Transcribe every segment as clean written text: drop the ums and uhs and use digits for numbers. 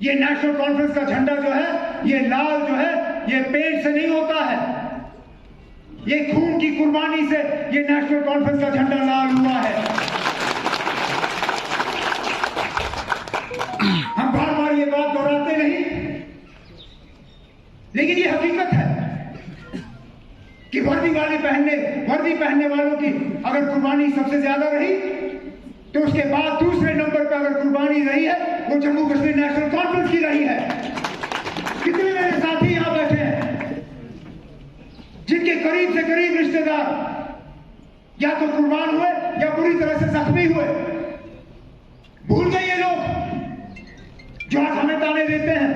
ये national conference का झंडा जो है, ये लाल जो है, ये पेंट से नहीं होता है, ये खून की कुर्बानी से ये नेशनल कॉन्फ्रेंस का झंडा लाल हुआ है। हम बार बार ये बात दोहराते नहीं, लेकिन ये हकीकत है कि वर्दी पहनने वालों की अगर कुर्बानी सबसे ज्यादा रही, तो उसके बाद दूसरे नंबर पर अगर कुर्बानी रही है वो जम्मू कश्मीर नेशनल कॉन्फ्रेंस की रही है। कितने मेरे साथी यहां बैठे हैं जिनके करीब से करीब रिश्तेदार या तो कुर्बान हुए या बुरी तरह से जख्मी हुए। भूल गए ये लोग जो आज हमें ताने देते हैं,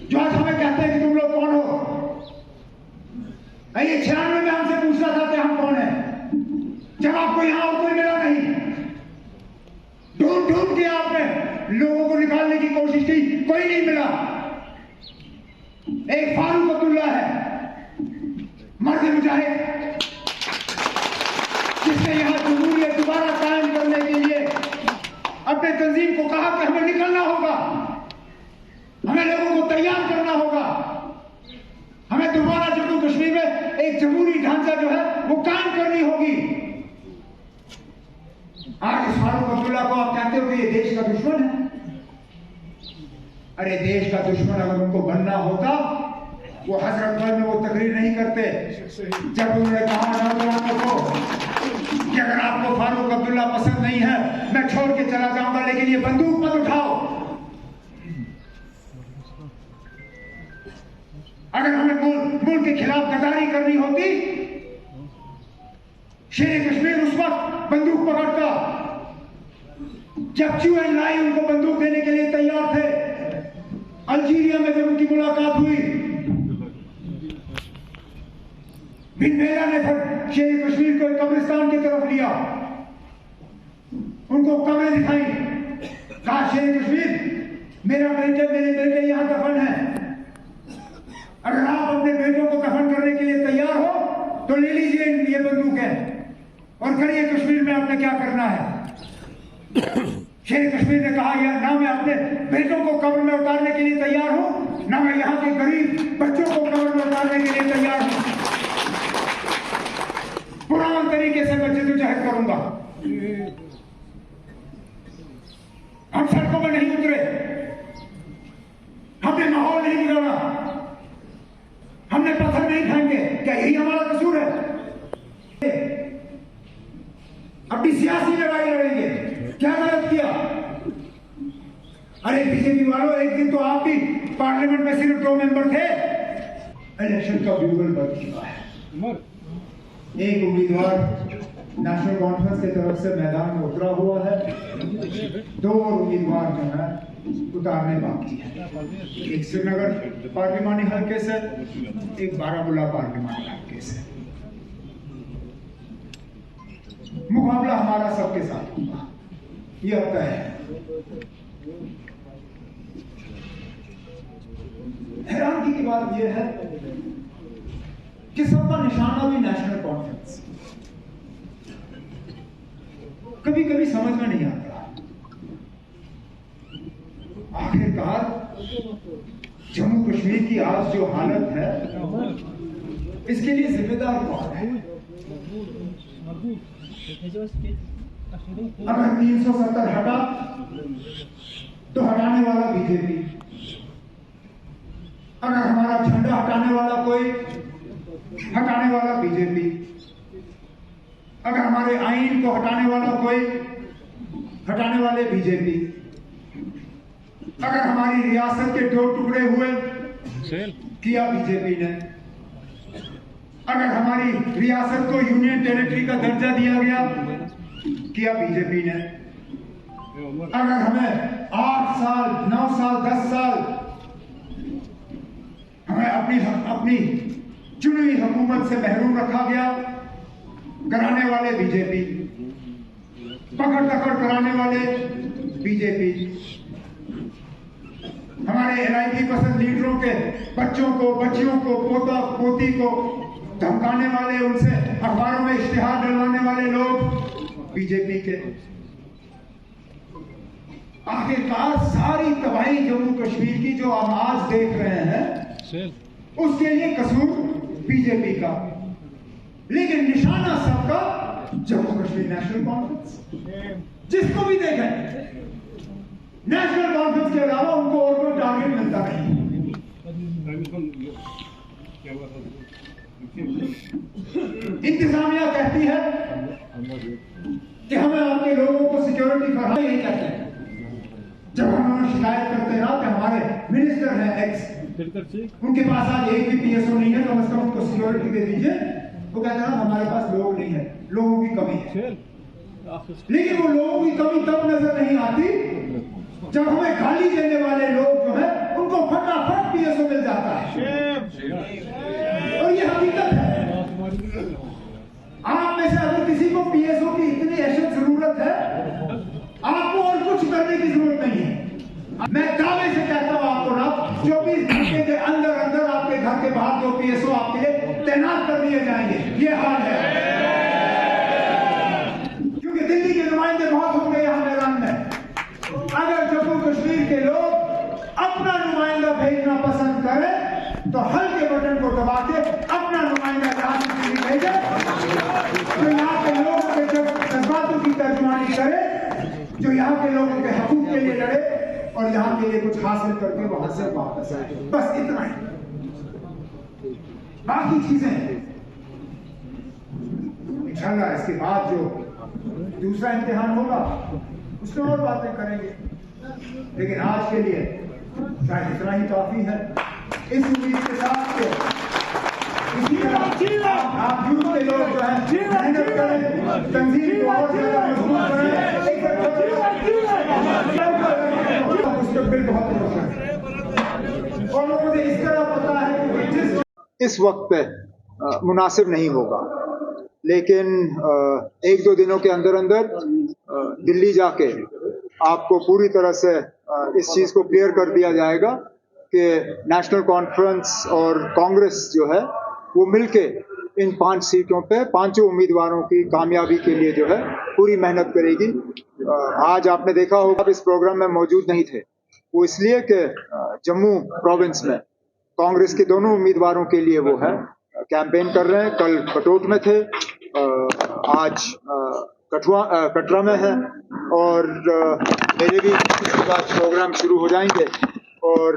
जो आज हमें कहते हैं कि तुम लोग कौन हो। ये 96 में हमसे पूछता था कि हम कौन है, जब आपको यहां और कोई मिला नहीं। ढूंढ ढूंढ के आपने लोगों को निकालने की कोशिश की, कोई नहीं मिला। एक फारूक अब्दुल्ला है, मर्द मुजाहिद, जिसने यहां जमहूरियत दोबारा कायम करने के लिए अपने तंजीम को कहा कि हमें निकलना होगा, हमें लोगों को तैयार करना होगा, हमें दोबारा जम्मू कश्मीर में एक जमहूरी ढांचा जो है वो कायम करनी होगी। आज इस फारूक अब्दुल्ला को आप कहते हो कि ये देश का दुश्मन है। अरे देश का दुश्मन अगर उनको बनना होता, वो हजरत बल में वो तकरीर नहीं करते जब उन्होंने कहा नौजवानों को कि अगर आपको फारूक अब्दुल्ला पसंद नहीं है मैं छोड़ के चला जाऊंगा, लेकिन ये बंदूक मत उठाओ। अगर हमें मुल्क के खिलाफ गद्दारी करनी होती, शेर कश्मीर उस वक्त बंदूक पकड़ता जब चू एंड लाई उनको बंदूक देने के लिए तैयार थे। अल्जीरिया में जब उनकी मुलाकात हुई, बिन मेला ने फिर शेर कश्मीर को कब्रिस्तान की तरफ लिया, उनको कब्रें दिखाई, कहा शेर कश्मीर मेरे बेटे यहां दफन है, अगर आप अपने बेटों को दफन करने के लिए तैयार हो तो ले लीजिए ये बंदूक है और करिए कश्मीर में आपने क्या करना है। शेर कश्मीर ने कहा यार, ना मैं अपने बेटों को कब्र में उतारने के लिए तैयार हूं, ना मैं यहाँ के गरीब बच्चों को कब्र में उतारने के लिए तैयार हूं। पुरान तरीके से मैं जद्दोजहद करूंगा। हम सड़कों में नहीं उतरे, हमने माहौल नहीं बिगाड़ा, हमने पत्थर नहीं फेंके। क्या यही हमारा कसूर है? अपनी सियासी लड़ाई लड़ेंगे, क्या गलत किया? अरे बीजेपी वालों, एक दिन तो आप भी पार्लियामेंट में सिर्फ 2 मेंबर थे। इलेक्शन का ब्यूगल बज चुका है, एक उम्मीदवार नेशनल कॉन्फ्रेंस की तरफ से मैदान में उतरा हुआ है, 2 उम्मीदवार जो है उतारने बाकी है। एक श्रीनगर पार्लिमानी हल्के से, एक बारामूला पार्लिमानी हल्के से। मुकाबला हमारा सबके साथ होगा, यह तय है। हैरानगी की बात यह है कि सबका निशाना भी नेशनल कॉन्फ्रेंस। कभी कभी समझ में नहीं आता आखिरकार जम्मू कश्मीर की आज जो हालत है इसके लिए जिम्मेदार कौन है? अगर 370 हटा तो हटाने वाला बीजेपी, अगर हमारा झंडा हटाने वाला कोई, हटाने वाला बीजेपी, अगर हमारे आईन को हटाने वाला कोई, हटाने वाले बीजेपी, अगर हमारी रियासत के 2 टुकड़े हुए किया बीजेपी ने, अगर हमारी रियासत को यूनियन टेरिटरी का दर्जा दिया गया किया बीजेपी ने, अगर हमें 8 साल 9 साल 10 साल हमें अपनी चुनी हुई हुकूमत से महरूम रखा गया, कराने वाले बीजेपी, पकड़ पकड़ कराने वाले बीजेपी, हमारे एनआईटी पसंद लीडरों के बच्चों को, बच्चियों को, पोता पोती को धमकाने वाले, उनसे अखबारों में इश्तिहार डलवाने वाले लोग बीजेपी के। आखिरकार सारी तबाही जो हम आज देख रहे हैं उसके लिए कसूर बीजेपी का, लेकिन निशाना सबका जम्मू कश्मीर नेशनल कॉन्फ्रेंस। जिसको भी देखें नेशनल कॉन्फ्रेंस के अलावा उनको और कोई टारगेट मिलता नहीं। इंतजामिया कहती है कि हमें आपके लोगों को सिक्योरिटी फराहम, यही कहते हैं। जब हम शिकायत करते हैं कि हमारे मिनिस्टर हैं एक्स, उनके पास आज एक भी पीएसओ नहीं है, कम से कम उनको सिक्योरिटी दे दीजिए, वो कहते हैं हमारे पास लोग नहीं है, लोगों की कमी है। लेकिन वो लोगों की कमी तब नजर नहीं आती जब हमें गाली देने वाले लोग जो है उनको फटाफट पीएसओ मिल जाता है। और ये हकीकत है। आप में से अगर किसी को पीएसओ की इतनी अशद जरूरत है, आपको और कुछ करने की जरूरत नहीं है। मैं दावे से कहता हूं आपको ना, 24 घंटे के अंदर अंदर आपके घर के बाहर 2 पीएसओ आपके लिए तैनात कर दिए जाएंगे। ये हाल है, क्योंकि दिल्ली के नुमाइंदे बहुत होंगे यहां मैदान में। अगर जम्मू कश्मीर के लोग अपना नुमाइंदा भेजना पसंद करें तो हल्के बटन को दबा के अपना नुमाइंदा यहां से भेजे, जो यहाँ के लोगों के जज्बातों की तर्जुमानी करे, जो यहाँ के लोगों के हकूक के लिए लड़े और यहाँ के लिए कुछ हासिल करके वहां से वापस आए। बस इतना ही। बाकी चीजें इंशाल्लाह इसके बाद जो दूसरा इम्तिहान होगा उसमें और बातें करेंगे, लेकिन आज के लिए शायद इतना ही काफी है। इस उम्मीद के साथ के इसी तरह आप यूथ के लोग जो है मेहनत करें, तंजीम को और ज्यादा मजबूत करें, मुस्तकबिल बहुत रोशन है। और मुझे इस तरह पता है कि जिस इस वक्त पे मुनासिब नहीं होगा, लेकिन 1-2 दिनों के अंदर अंदर दिल्ली जाके आपको पूरी तरह से इस चीज को क्लियर कर दिया जाएगा कि नेशनल कॉन्फ्रेंस और कांग्रेस जो है वो मिलके इन 5 सीटों पे 5 उम्मीदवारों की कामयाबी के लिए जो है पूरी मेहनत करेगी। आज आपने देखा होगा आप इस प्रोग्राम में मौजूद नहीं थे, वो इसलिए कि जम्मू प्रोविंस में कांग्रेस के दोनों उम्मीदवारों के लिए वो है कैंपेन कर रहे हैं। कल कटोट में थे, आज कटरा में है, और मेरे भी इसके बाद प्रोग्राम शुरू हो जाएंगे। और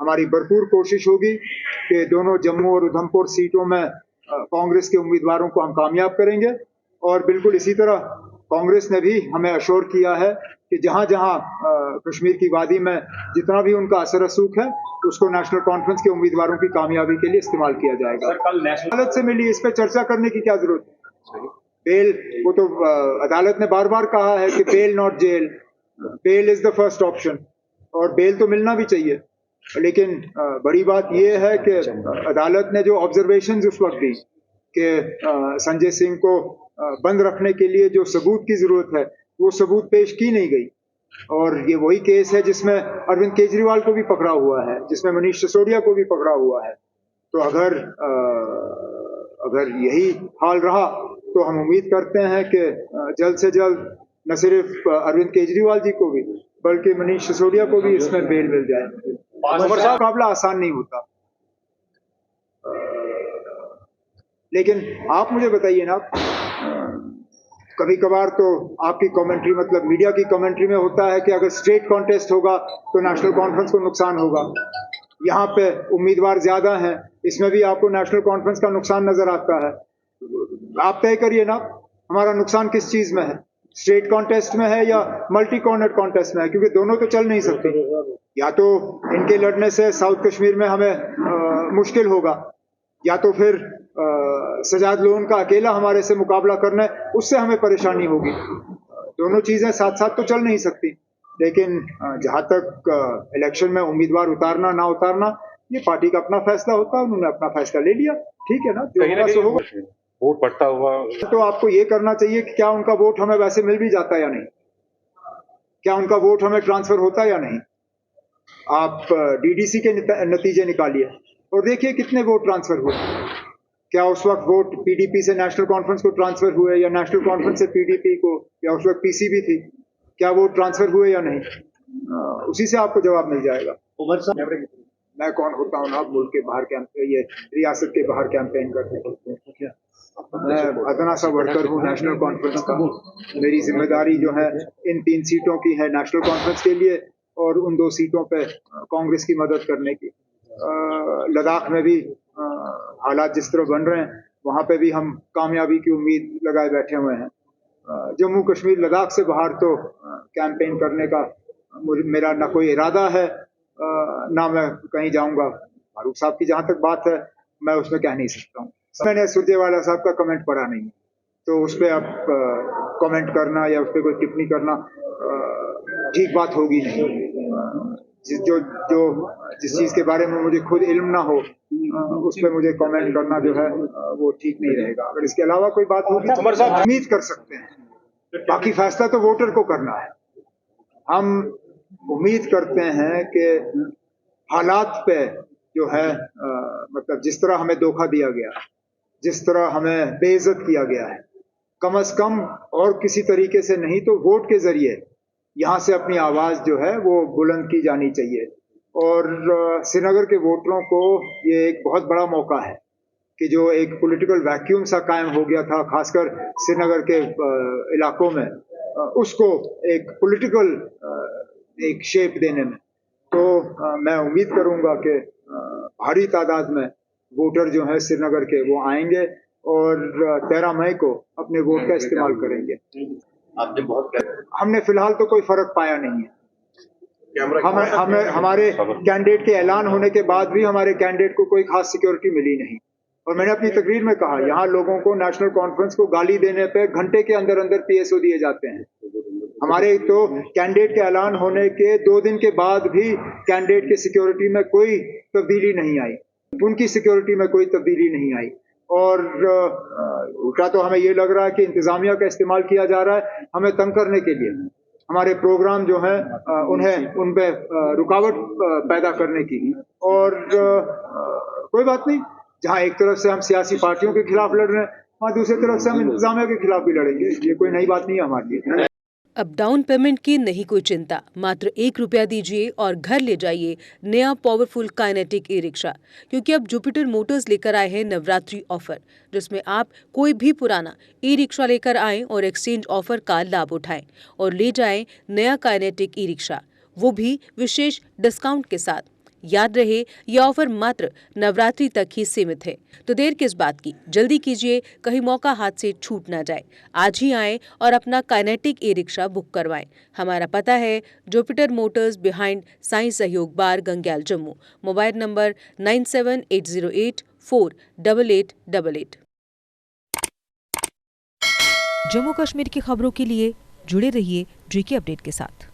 हमारी भरपूर कोशिश होगी कि दोनों जम्मू और उधमपुर सीटों में कांग्रेस के उम्मीदवारों को हम कामयाब करेंगे। और बिल्कुल इसी तरह कांग्रेस ने भी हमें अश्योर किया है कि जहां जहां कश्मीर की वादी में जितना भी उनका असर रसूख है उसको नेशनल कॉन्फ्रेंस के उम्मीदवारों की कामयाबी के लिए इस्तेमाल किया जाएगा। अदालत से मिली, इस पर चर्चा करने की क्या जरूरत है? बेल, वो तो अदालत ने बार बार कहा है कि bail not jail, bail is the first option, और बेल तो मिलना भी चाहिए। लेकिन बड़ी बात यह है कि अदालत ने जो ऑब्जर्वेशंस उस वक्त दी कि संजय सिंह को बंद रखने के लिए जो सबूत की जरूरत है वो सबूत पेश की नहीं गई। और ये वही केस है जिसमें अरविंद केजरीवाल को भी पकड़ा हुआ है, जिसमें मनीष सिसोदिया को भी पकड़ा हुआ है। तो अगर यही हाल रहा तो हम उम्मीद करते हैं कि जल्द से जल्द न सिर्फ अरविंद केजरीवाल जी को भी बल्कि मनीष सिसोदिया को भी इसमें बेल मिल जाए। मुकाबला आसान नहीं होता, लेकिन आप मुझे बताइए ना, कभी कभार तो आपकी कमेंट्री मतलब मीडिया की कमेंट्री में होता है कि अगर स्ट्रेट कॉन्टेस्ट होगा तो नेशनल कॉन्फ्रेंस को नुकसान होगा। यहाँ पे उम्मीदवार ज्यादा हैं, इसमें भी आपको नेशनल कॉन्फ्रेंस का नुकसान नजर आता है। आप तय करिए ना, हमारा नुकसान किस चीज में है, स्ट्रेट कॉन्टेस्ट में है या मल्टी कॉर्नर कॉन्टेस्ट में है? क्योंकि दोनों तो चल नहीं सकते। या तो इनके लड़ने से साउथ कश्मीर में हमें मुश्किल होगा, या तो फिर सजाद लोन का अकेला हमारे से मुकाबला करना है, उससे हमें परेशानी होगी। दोनों चीजें साथ साथ तो चल नहीं सकती। लेकिन जहां तक इलेक्शन में उम्मीदवार उतारना ना उतारना, ये पार्टी का अपना फैसला होता है, उन्होंने अपना फैसला ले लिया, ठीक है ना, जो होगा सो होगा। वोट पड़ता हुआ तो आपको ये करना चाहिए कि क्या उनका वोट हमें वैसे मिल भी जाता है या नहीं, क्या उनका वोट हमें ट्रांसफर होता है या नहीं। आप डीडीसी के नतीजे निकालिए और देखिए कितने वोट ट्रांसफर हुए। क्या उस वक्त वोट पीडीपी से नेशनल कॉन्फ्रेंस को ट्रांसफर हुए या नेशनल कॉन्फ्रेंस से पीडीपी को, या उस वक्त पीसीबी थी, क्या वोट ट्रांसफर हुए या नहीं? उसी से आपको जवाब मिल जाएगा। उमर साहब, मैं कौन होता हूँ ना मुल्क के बाहर ये रियासत के बाहर कैंपेन करने के। मैं अदना सा वर्कर हूँ नेशनल कॉन्फ्रेंस का। मेरी जिम्मेदारी जो है इन 3 सीटों की है नेशनल कॉन्फ्रेंस के लिए और उन 2 सीटों पे कांग्रेस की मदद करने की। लद्दाख में भी हालात जिस तरह बन रहे हैं वहाँ पे भी हम कामयाबी की उम्मीद लगाए बैठे हुए हैं। जम्मू कश्मीर लद्दाख से बाहर तो कैंपेन करने का मेरा ना कोई इरादा है, ना मैं कहीं जाऊंगा। फारूक साहब की जहां तक बात है मैं उसमें कह नहीं सकता हूँ। मैंने सुरजेवाला साहब का कमेंट पढ़ा नहीं, तो उस पर आप कमेंट करना या उस पर कोई टिप्पणी करना ठीक बात होगी नहीं। जिस चीज के बारे में मुझे खुद इल्म ना हो उस पर मुझे कमेंट करना जो है वो ठीक नहीं रहेगा। अगर इसके अलावा कोई बात होगी तो उम्मीद कर सकते हैं, बाकी फैसला तो वोटर को करना है। हम उम्मीद करते हैं कि हालात पे जो है मतलब जिस तरह हमें धोखा दिया गया, जिस तरह हमें बेइज्जत किया गया है, कम से कम और किसी तरीके से नहीं तो वोट के जरिए यहाँ से अपनी आवाज जो है वो बुलंद की जानी चाहिए। और श्रीनगर के वोटरों को ये एक बहुत बड़ा मौका है कि जो एक पॉलिटिकल वैक्यूम सा कायम हो गया था खासकर श्रीनगर के इलाकों में, उसको एक पॉलिटिकल एक शेप देने में। तो मैं उम्मीद करूंगा कि भारी तादाद में वोटर जो है श्रीनगर के वो आएंगे और 13 मई को अपने वोट का इस्तेमाल करेंगे। आपने बहुत हमने फिलहाल तो कोई फर्क पाया नहीं है। हमारे कैंडिडेट के ऐलान होने के बाद भी हमारे कैंडिडेट को कोई खास सिक्योरिटी मिली नहीं। और मैंने अपनी तकरीर में कहा यहाँ लोगों को नेशनल कॉन्फ्रेंस को गाली देने पे घंटे के अंदर अंदर पीएसओ दिए जाते हैं। हमारे तो कैंडिडेट के ऐलान होने के 2 दिन के बाद भी कैंडिडेट की सिक्योरिटी में कोई तब्दीली नहीं आई, उनकी सिक्योरिटी में कोई तब्दीली नहीं आई। और उल्टा तो हमें ये लग रहा है कि इंतजामिया का इस्तेमाल किया जा रहा है हमें तंग करने के लिए, हमारे प्रोग्राम जो है उन पे रुकावट पैदा करने की। और कोई बात नहीं, जहाँ एक तरफ से हम सियासी पार्टियों के खिलाफ लड़ रहे हैं वहाँ दूसरी तरफ से हम इंतजामिया के खिलाफ भी लड़ेंगे। ये कोई नई बात नहीं है हमारे लिए। अब डाउन पेमेंट की नहीं कोई चिंता, मात्र 1 रुपया दीजिए और घर ले जाइए नया पावरफुल काइनेटिक ई रिक्शा, क्योंकि अब जुपिटर मोटर्स लेकर आए हैं नवरात्रि ऑफर, जिसमें आप कोई भी पुराना ई रिक्शा लेकर आएं और एक्सचेंज ऑफर का लाभ उठाएं और ले जाएं नया काइनेटिक ई रिक्शा, वो भी विशेष डिस्काउंट के साथ। याद रहे ये ऑफर मात्र नवरात्रि तक ही सीमित है, तो देर किस बात की, जल्दी कीजिए, कहीं मौका हाथ से छूट ना जाए। आज ही आएं और अपना काइनेटिक ई रिक्शा बुक करवाएं। हमारा पता है Jupiter Motors behind Sai Sahyog bar, Gangyal, Jammu. Mobile number 9780848888। Jammu Kashmir की खबरों के लिए जुड़े रहिए जीके अपडेट के साथ।